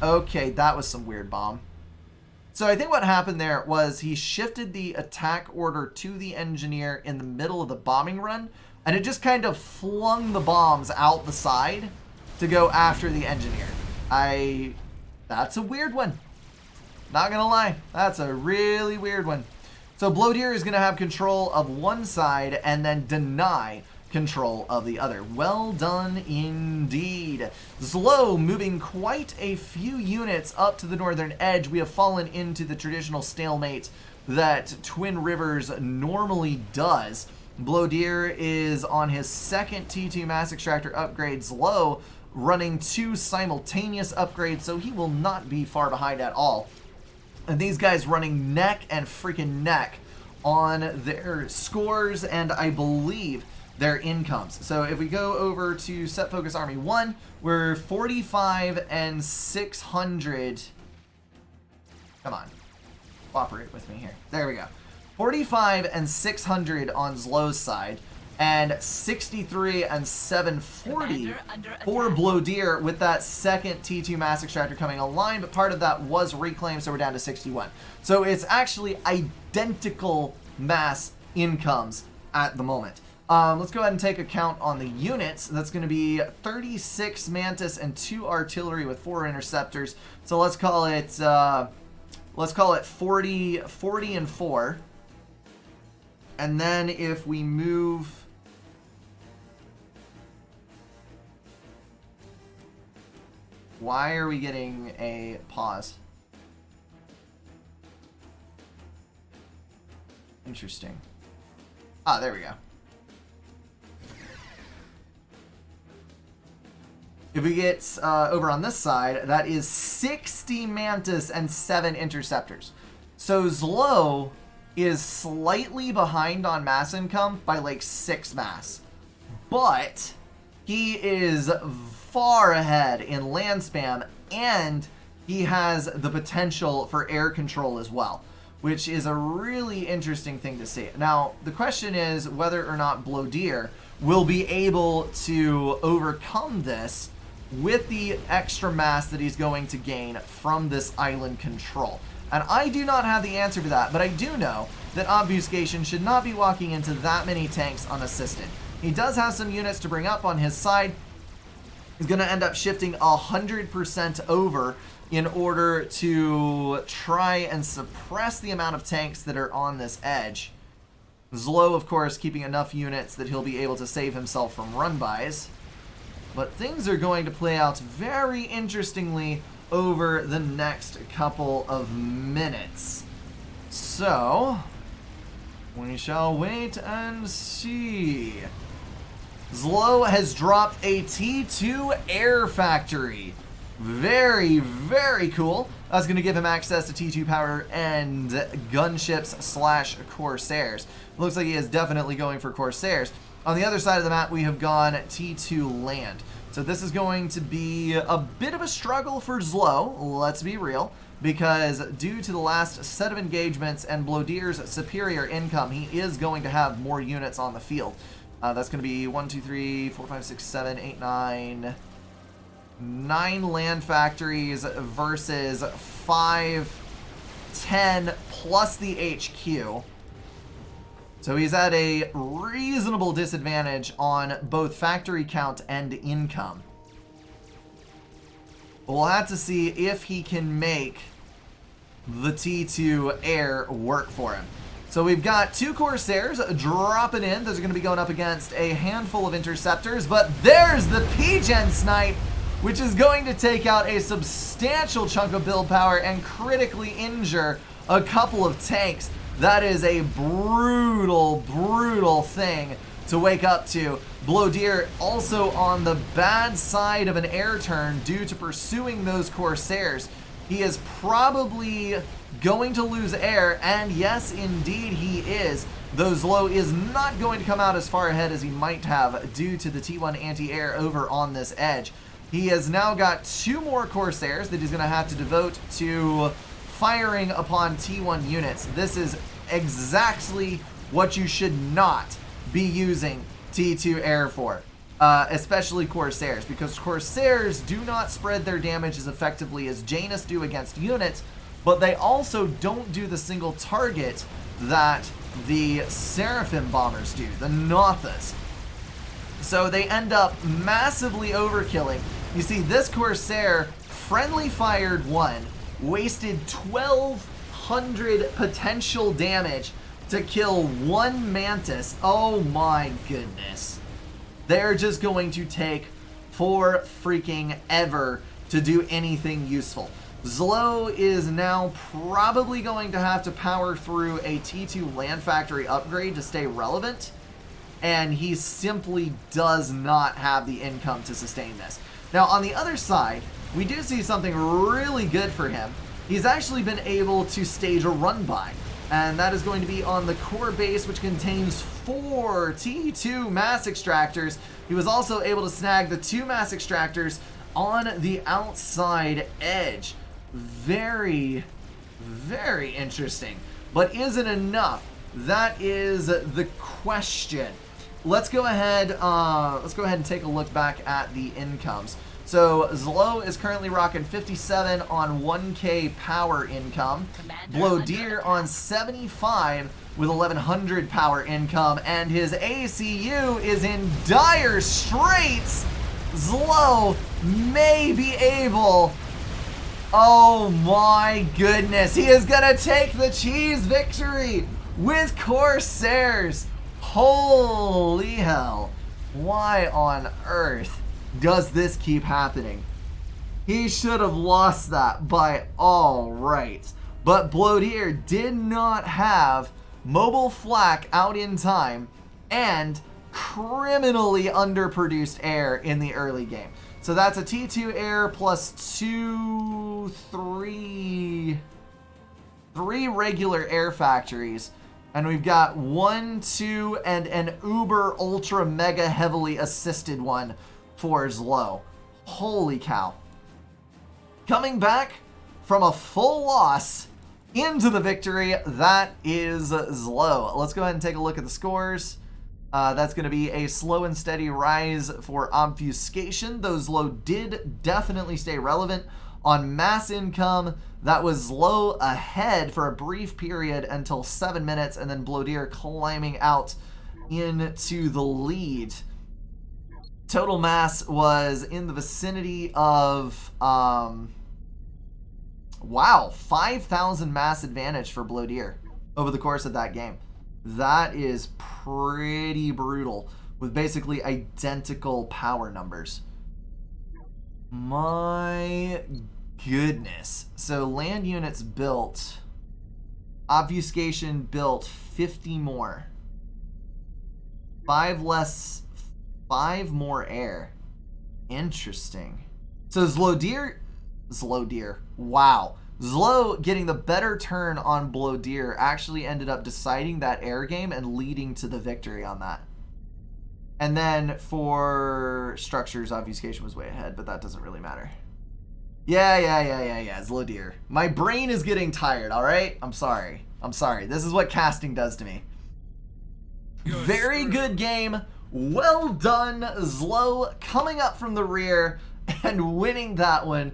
Okay, that was some weird bomb. So I think what happened there was he shifted the attack order to the engineer in the middle of the bombing run, and it just kind of flung the bombs out the side to go after the engineer. That's a weird one. Not gonna lie, that's a really weird one. So Bloatier is gonna have control of one side and then deny control of the other. Well done indeed. Zlo moving quite a few units up to the northern edge. We have fallen into the traditional stalemate that Twin Rivers normally does. Bloatier is on his second T2 mass extractor upgrade. Zlo running 2 simultaneous upgrades, so he will not be far behind at all. And these guys running neck and freaking neck on their scores and I believe their incomes. So if we go over to Set Focus Army 1, we're 45 and 600. Come on. Cooperate with me here. There we go. 45 and 600 on Zlo's side, and 63 and 740 for Bloatier with that second T2 mass extractor coming online, but part of that was reclaimed, so we're down to 61. So it's actually identical mass incomes at the moment. Let's go ahead and take a count on the units. That's going to be 36 Mantis and 2 artillery with 4 interceptors. So let's call it 40 and 4. And then if we move... Why are we getting a pause? Interesting. Ah, there we go. If we get over on this side, that is 60 Mantis and 7 interceptors. So Zlo is slightly behind on mass income by like 6 mass. But he is far ahead in land spam, and he has the potential for air control as well, which is a really interesting thing to see. Now, the question is whether or not Bloatier will be able to overcome this with the extra mass that he's going to gain from this island control. And I do not have the answer to that, but I do know that Obfuscation should not be walking into that many tanks unassisted. He does have some units to bring up on his side. He's going to end up shifting 100% over in order to try and suppress the amount of tanks that are on this edge. Zlo, of course, keeping enough units that he'll be able to save himself from run-bys. But things are going to play out very interestingly over the next couple of minutes. So, we shall wait and see. Zlo has dropped a T2 air factory. Very, very cool. That's going to give him access to T2 power and gunships / Corsairs. Looks like he is definitely going for Corsairs. On the other side of the map, we have gone T2 land. So this is going to be a bit of a struggle for Zlo, let's be real, because due to the last set of engagements and Bloatier's superior income, he is going to have more units on the field. That's going to be 1, 2, 3, 4, 5, 6, 7, 8, 9... 9 land factories versus 5, 10 plus the HQ. So he's at a reasonable disadvantage on both factory count and income. We'll have to see if he can make the T2 air work for him. So we've got 2 Corsairs dropping in. Those are going to be going up against a handful of interceptors. But there's the P-Gen Snipe, which is going to take out a substantial chunk of build power and critically injure a couple of tanks. That is a brutal, brutal thing to wake up to. Blodier also on the bad side of an air turn due to pursuing those Corsairs. He is probably going to lose air, and yes, indeed he is. Though Zlo is not going to come out as far ahead as he might have due to the T1 anti-air over on this edge. He has now got 2 more Corsairs that he's going to have to devote to firing upon T1 units. This is exactly what you should not be using T2 air for. Especially Corsairs, because Corsairs do not spread their damage as effectively as Janus do against units, but they also don't do the single target that the Seraphim bombers do, the Nothas. So they end up massively overkilling. You see, this Corsair friendly fired one, wasted 1,200 potential damage to kill 1 Mantis. Oh my goodness. They're just going to take for freaking ever to do anything useful. Zlo is now probably going to have to power through a T2 land factory upgrade to stay relevant, and he simply does not have the income to sustain this. Now, on the other side, we do see something really good for him. He's actually been able to stage a run-by, and that is going to be on the core base, which contains 4 T2 mass extractors. He was also able to snag the 2 mass extractors on the outside edge. Very, very interesting. But is it enough? That is the question. Let's go ahead and take a look back at the incomes. So Zlo is currently rocking 57 on 1K power income. Blodier on 75 with 1100 power income, and his ACU is in dire straits. Zlo may be able. Oh my goodness, he is gonna take the cheese victory with Corsairs. Holy hell. Why on earth does this keep happening? He should have lost that by all rights. But Blodier did not have mobile flak out in time and criminally underproduced air in the early game. So that's a T2 air plus 3 regular air factories. And we've got 1, 2, and an uber ultra mega heavily assisted one for Zlo. Holy cow. Coming back from a full loss into the victory, that is Zlo. Let's go ahead and take a look at the scores. That's going to be a slow and steady rise for obfuscation, though Zlo did definitely stay relevant. On mass income, that was Zlo ahead for a brief period until 7 minutes, and then Blodier climbing out into the lead. Total mass was in the vicinity of, wow, 5,000 mass advantage for Blodier over the course of that game. That is pretty brutal, with basically identical power numbers. My goodness. So land units built, obfuscation built 50 more, 5 less, 5 more air. Interesting. So Zlo, wow. Zlo getting the better turn on Blodier actually ended up deciding that air game and leading to the victory on that. And then for structures, obfuscation was way ahead, but that doesn't really matter. Yeah, Zlodier. My brain is getting tired, all right? I'm sorry. This is what casting does to me. Very good game. Well done, Zlo, coming up from the rear and winning that one.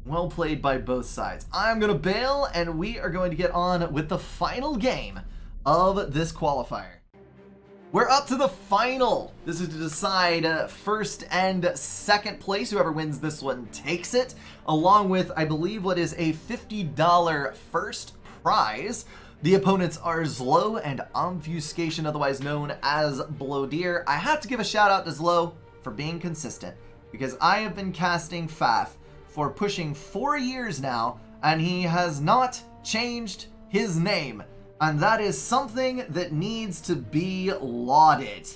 Well played by both sides. I'm going to bail, and we are going to get on with the final game of this qualifier. We're up to the final. This is to decide first and second place. Whoever wins this one takes it, along with, I believe, what is a $50 first prize. The opponents are Zlo and Obfuscation, otherwise known as Blowdeer. I have to give a shout out to Zlo for being consistent, because I have been casting Faf for pushing 4 years now, and he has not changed his name. And that is something that needs to be lauded.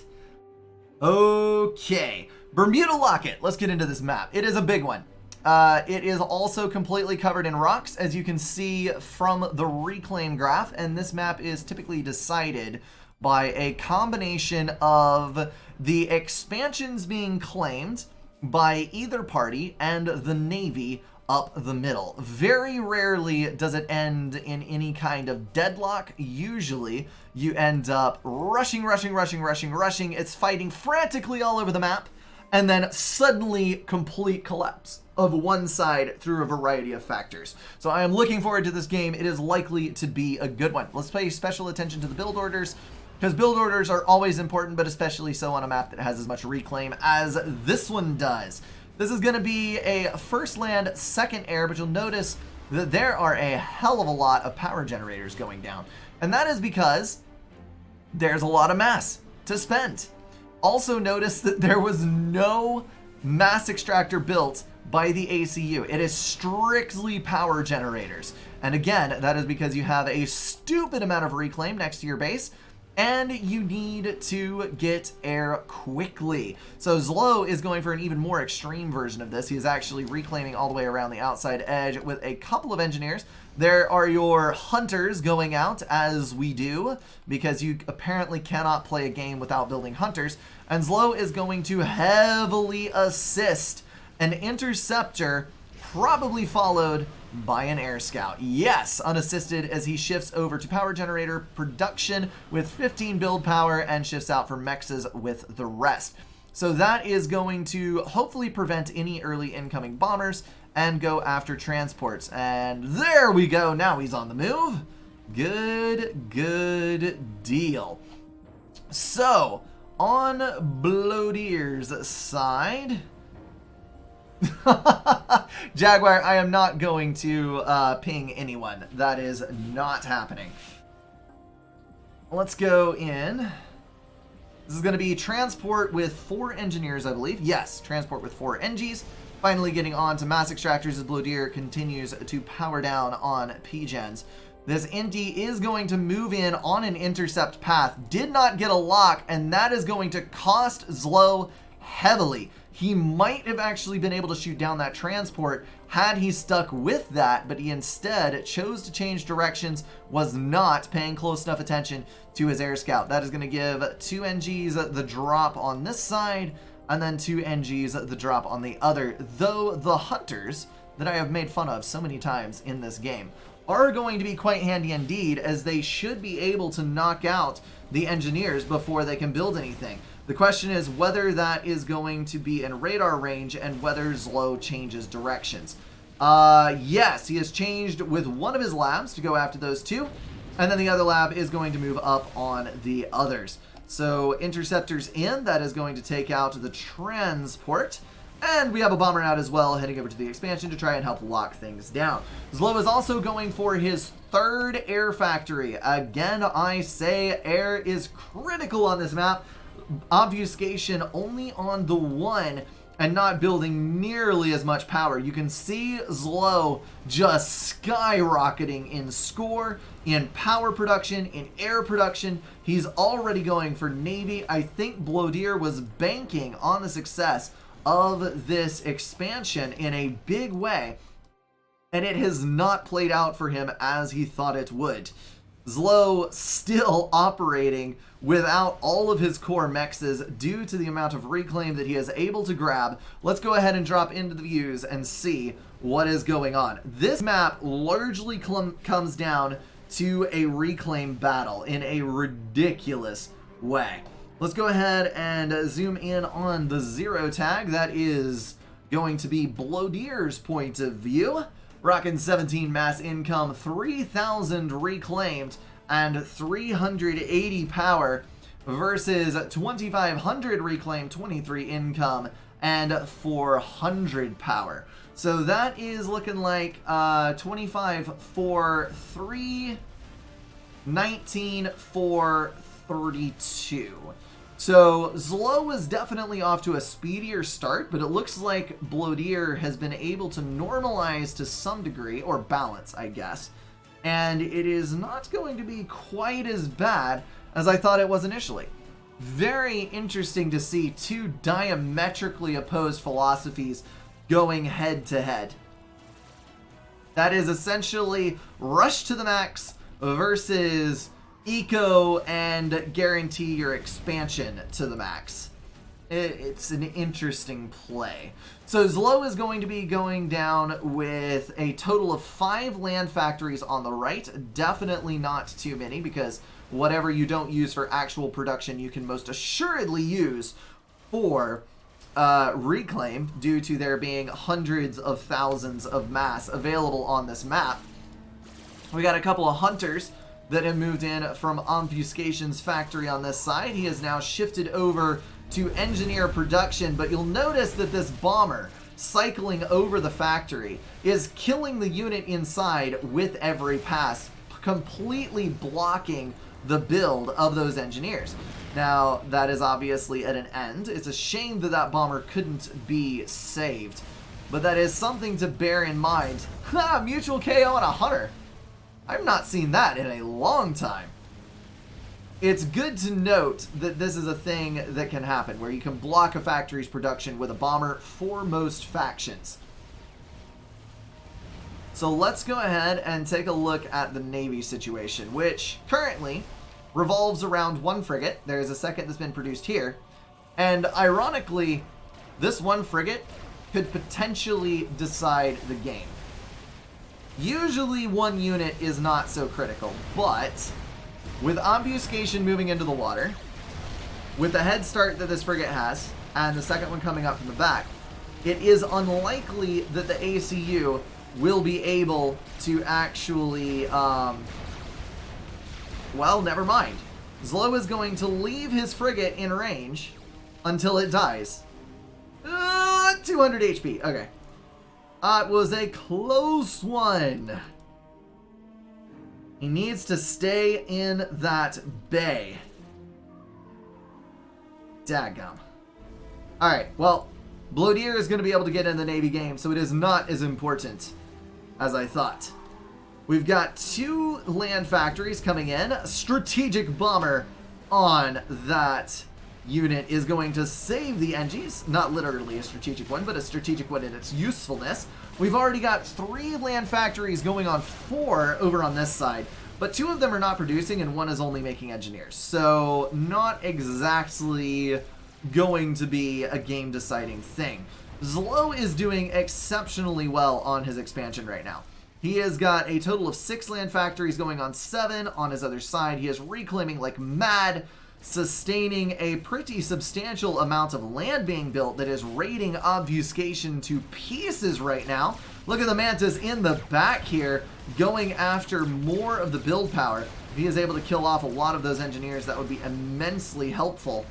Okay, Bermuda Locket. Let's get into this map. It is a big one. It is also completely covered in rocks, as you can see from the reclaim graph, and this map is typically decided by a combination of the expansions being claimed by either party and the Navy up the middle. Very rarely does it end in any kind of deadlock. Usually you end up rushing. It's fighting frantically all over the map, and then suddenly complete collapse of one side through a variety of factors. So I am looking forward to this game. It is likely to be a good one. Let's pay special attention to the build orders, because build orders are always important, but especially so on a map that has as much reclaim as this one does. This is going to be a first land, second air, but you'll notice that there are a hell of a lot of power generators going down. And that is because there's a lot of mass to spend. Also notice that there was no mass extractor built by the ACU. It is strictly power generators. And again, that is because you have a stupid amount of reclaim next to your base, and you need to get air quickly. So Zlo is going for an even more extreme version of this. He is actually reclaiming all the way around the outside edge with a couple of engineers. There are your hunters going out, as we do, because you apparently cannot play a game without building hunters. And Zlo is going to heavily assist an interceptor, probably followed by an air scout. Yes, unassisted, as he shifts over to power generator production with 15 build power and shifts out for mexes with the rest. So that is going to hopefully prevent any early incoming bombers and go after transports. And there we go. Now he's on the move. Good deal. So on Blowdeer's side, Jaguar, I am not going to ping anyone. That is not happening. Let's go in. This is going to be transport with 4 engineers, I believe. Yes, transport with 4 NGs. Finally getting on to mass extractors as Blowdeer continues to power down on PGens. This Indy is going to move in on an intercept path. Did not get a lock, and that is going to cost Zlo heavily. He might have actually been able to shoot down that transport had he stuck with that, but he instead chose to change directions, was not paying close enough attention to his air scout. That is going to give 2 NGs the drop on this side, and then 2 NGs the drop on the other. Though the hunters that I have made fun of so many times in this game are going to be quite handy indeed, as they should be able to knock out the engineers before they can build anything. The question is whether that is going to be in radar range and whether Zlo changes directions. Yes, he has changed with one of his labs to go after those 2, and then the other lab is going to move up on the others. So interceptors in, that is going to take out the transport. And we have a bomber out as well, heading over to the expansion to try and help lock things down. Zlo is also going for his 3rd air factory. Again, I say air is critical on this map. Obfuscation only on the 1 and not building nearly as much power. You can see Zlo just skyrocketing in score, in power production, in air production. He's already going for Navy. I think Blowdeer was banking on the success of this expansion in a big way, and it has not played out for him as he thought it would. Zlo still operating without all of his core mexes due to the amount of reclaim that he is able to grab. Let's go ahead and drop into the views and see what is going on. This map largely comes down to a reclaim battle in a ridiculous way. Let's go ahead and zoom in on the 0 tag. That is going to be Blowdeer's point of view. Rocking 17 mass income, 3,000 reclaimed, and 380 power versus 2,500 reclaim, 23 income, and 400 power. So that is looking like 25 for 3, 19 for 32. So Zlo was definitely off to a speedier start, but it looks like Bloateer has been able to normalize to some degree, or balance, I guess. And it is not going to be quite as bad as I thought it was initially. Very interesting to see two diametrically opposed philosophies going head to head. That is essentially rush to the max versus eco and guarantee your expansion to the max. It's an interesting play. So Zlo is going to be going down with a total of 5 land factories on the right. Definitely not too many, because whatever you don't use for actual production, you can most assuredly use for reclaim, due to there being hundreds of thousands of mass available on this map. We got a couple of hunters that have moved in from Obfuscation's factory on this side. He has now shifted over to engineer production, but you'll notice that this bomber cycling over the factory is killing the unit inside with every pass, completely blocking the build of those engineers. Now, that is obviously at an end. It's a shame that that bomber couldn't be saved, but that is something to bear in mind. Ha! Mutual KO on a hunter. I've not seen that in a long time. It's good to note that this is a thing that can happen, where you can block a factory's production with a bomber for most factions. So let's go ahead and take a look at the Navy situation, which currently revolves around 1 frigate. There's a second that's been produced here. And ironically, this 1 frigate could potentially decide the game. Usually 1 unit is not so critical, but with Obfuscation moving into the water, with the head start that this frigate has, and the second one coming up from the back, it is unlikely that the ACU will be able to actually, well, never mind. Zlo is going to leave his frigate in range until it dies. 200 HP, okay. It was a close one. He needs to stay in that bay. Daggum. Alright, well, Bloateer is going to be able to get in the Navy game, so it is not as important as I thought. We've got 2 land factories coming in. Strategic bomber on that unit is going to save the Engies. Not literally a strategic one, but a strategic one in its usefulness. We've already got 3 land factories going on 4 over on this side, but 2 of them are not producing and 1 is only making engineers. So not exactly going to be a game deciding thing. Zlo is doing exceptionally well on his expansion right now. He has got a total of 6 land factories going on 7 on his other side. He is reclaiming like mad, sustaining a pretty substantial amount of land being built that is raiding Obfuscation to pieces right now. Look at the Mantas in the back here, going after more of the build power. If he is able to kill off a lot of those engineers, that would be immensely helpful.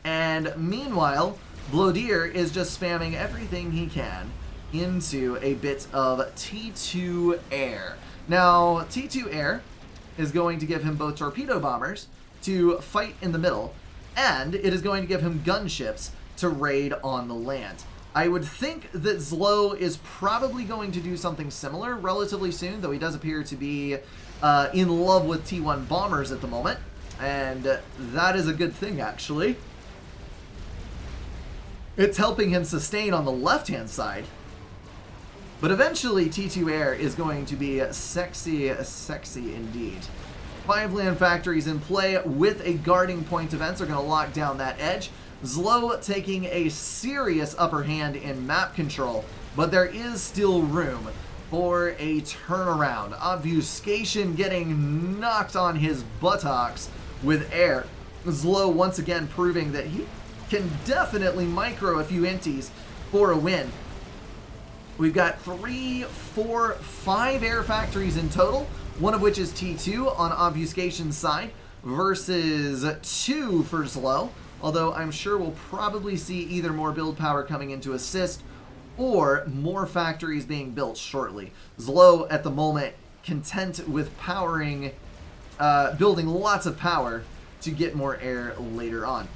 And meanwhile, Bloateer is just spamming everything he can into a bit of T2 air. Now, T2 air is going to give him both torpedo bombers to fight in the middle, and it is going to give him gunships to raid on the land. I would think that Zlo is probably going to do something similar relatively soon, though he does appear to be in love with T1 bombers at the moment, and that is a good thing, actually. It's helping him sustain on the left-hand side. But eventually, T2 Air is going to be sexy, sexy indeed. 5 land factories in play with a guarding point events are going to lock down that edge. Zlo taking a serious upper hand in map control, but there is still room for a turnaround. Obfuscation getting knocked on his buttocks with air. Zlo once again proving that he can definitely micro a few inties for a win. We've got 3, 4, 5 air factories in total, one of which is T2 on Obfuscation's side versus 2 for Zlo, although I'm sure we'll probably see either more build power coming into assist or more factories being built shortly. Zlo, at the moment, content with powering, building lots of power to get more air later on.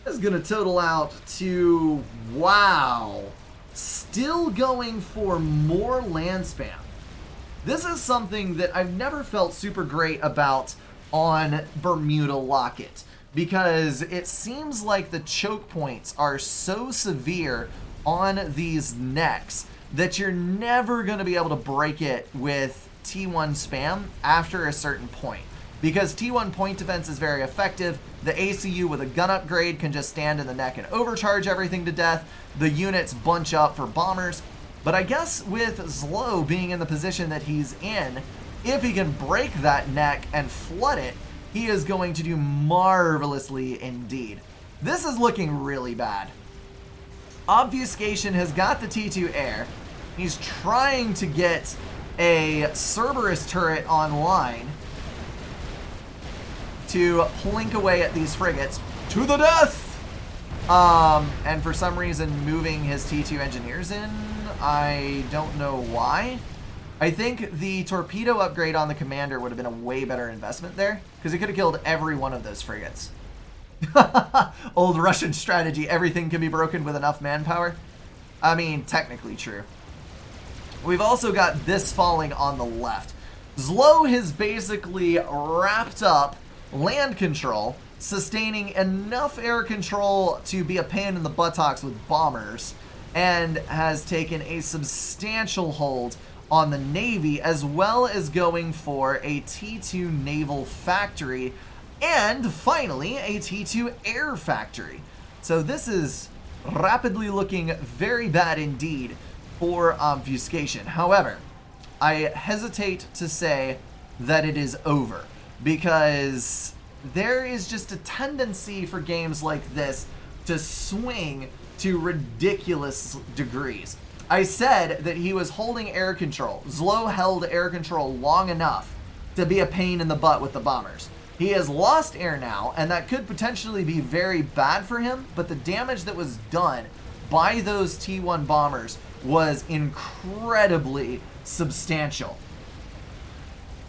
This is going to total out to, wow, still going for more land spam. This is something that I've never felt super great about on Bermuda Locket, because it seems like the choke points are so severe on these necks that you're never going to be able to break it with T1 spam after a certain point. Because T1 point defense is very effective, the ACU with a gun upgrade can just stand in the neck and overcharge everything to death. The units bunch up for bombers. But I guess with Zlo being in the position that he's in, if he can break that neck and flood it, he is going to do marvelously indeed. This is looking really bad. Obfuscation has got the T2 air. He's trying to get a Cerberus turret online to plink away at these frigates to the death. And for some reason moving his T2 engineers in, I don't know why. I think the torpedo upgrade on the commander would have been a way better investment there, because he could have killed every one of those frigates. Old Russian strategy, everything can be broken with enough manpower. I mean, technically true. We've also got this falling on the left. Zlo has basically wrapped up land control, sustaining enough air control to be a pain in the buttocks with bombers, and has taken a substantial hold on the Navy, as well as going for a T2 naval factory, and finally a T2 air factory. So this is rapidly looking very bad indeed for Obfuscation. However, I hesitate to say that it is over, because there is just a tendency for games like this to swing to ridiculous degrees. I said that he was holding air control. Zlo held air control long enough to be a pain in the butt with the bombers. He has lost air now, and that could potentially be very bad for him, but the damage that was done by those T1 bombers was incredibly substantial.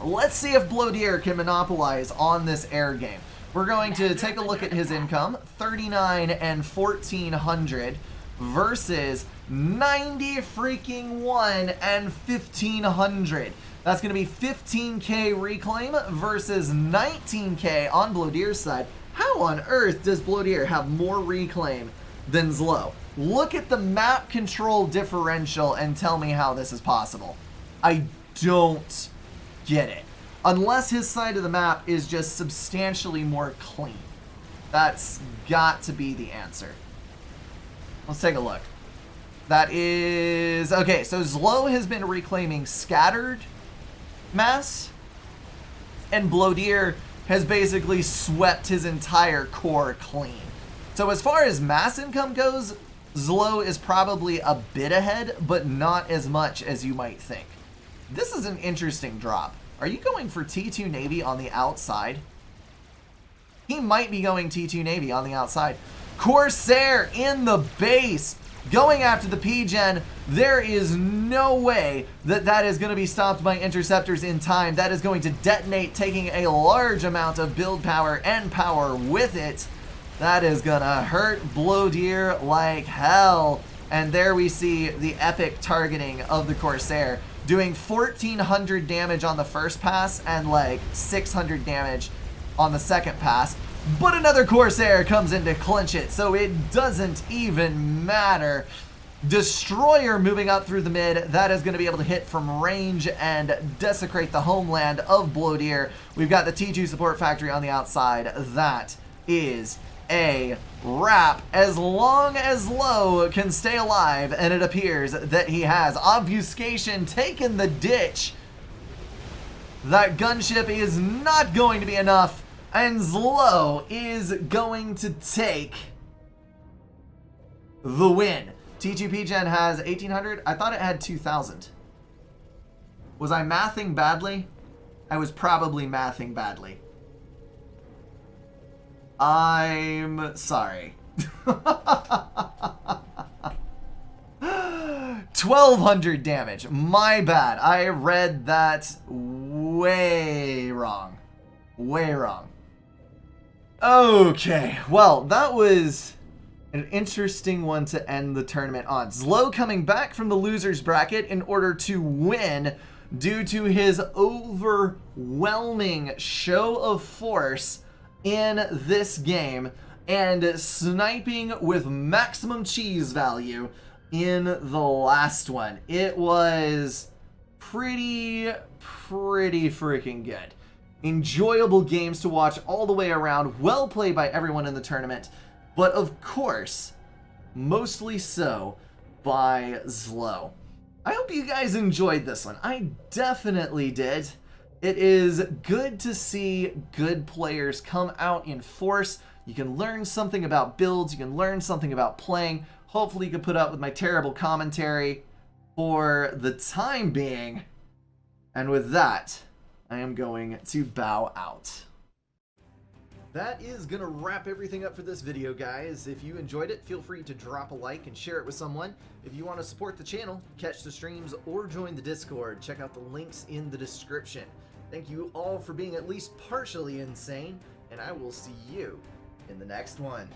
Let's see if Blodier can monopolize on this air game. We're going to take a look at his income, 39 and 1400 versus 90 freaking 1 and 1500. That's going to be 15k reclaim versus 19k on Blodier's side. How on earth does Blodier have more reclaim than Zlo? Look at the map control differential and tell me how this is possible. I don't get it. Unless his side of the map is just substantially more clean. That's got to be the answer. Let's take a look. That is... Okay, so Zlo has been reclaiming scattered mass, and Blodier has basically swept his entire core clean. So as far as mass income goes, Zlo is probably a bit ahead, but not as much as you might think. This is an interesting drop. Are you going for T2 Navy on the outside? He might be going T2 Navy on the outside. Corsair in the base, going after the P-Gen. There is no way that that is going to be stopped by interceptors in time. That is going to detonate, taking a large amount of build power and power with it. That is going to hurt Blodier like hell. And there we see the epic targeting of the Corsair, doing 1400 damage on the first pass and like 600 damage on the second pass. But another Corsair comes in to clinch it, so it doesn't even matter. Destroyer moving up through the mid. That is going to be able to hit from range and desecrate the homeland of Blodier. We've got the T2 support factory on the outside. That is a wrap, as long as Zlo can stay alive, and it appears that he has. Obfuscation taken the ditch. That gunship is not going to be enough, and Zlo is going to take the win. T2 P-Gen has 1800. I thought it had 2000. Was I mathing badly? I was probably mathing badly. I'm sorry. 1,200 damage. My bad. I read that way wrong. Way wrong. Okay. Well, that was an interesting one to end the tournament on. Zlo coming back from the loser's bracket in order to win due to his overwhelming show of force in this game and sniping with maximum cheese value in the last one. It was pretty freaking good. Enjoyable games to watch all the way around. Well played by everyone in the tournament. But of course, mostly so by Zlo. I hope you guys enjoyed this one. I definitely did. It is good to see good players come out in force. You can learn something about builds. You can learn something about playing. Hopefully you can put up with my terrible commentary for the time being. And with that, I am going to bow out. That is going to wrap everything up for this video, guys. If you enjoyed it, feel free to drop a like and share it with someone. If you want to support the channel, catch the streams, or join the Discord, check out the links in the description. Thank you all for being at least partially insane, and I will see you in the next one.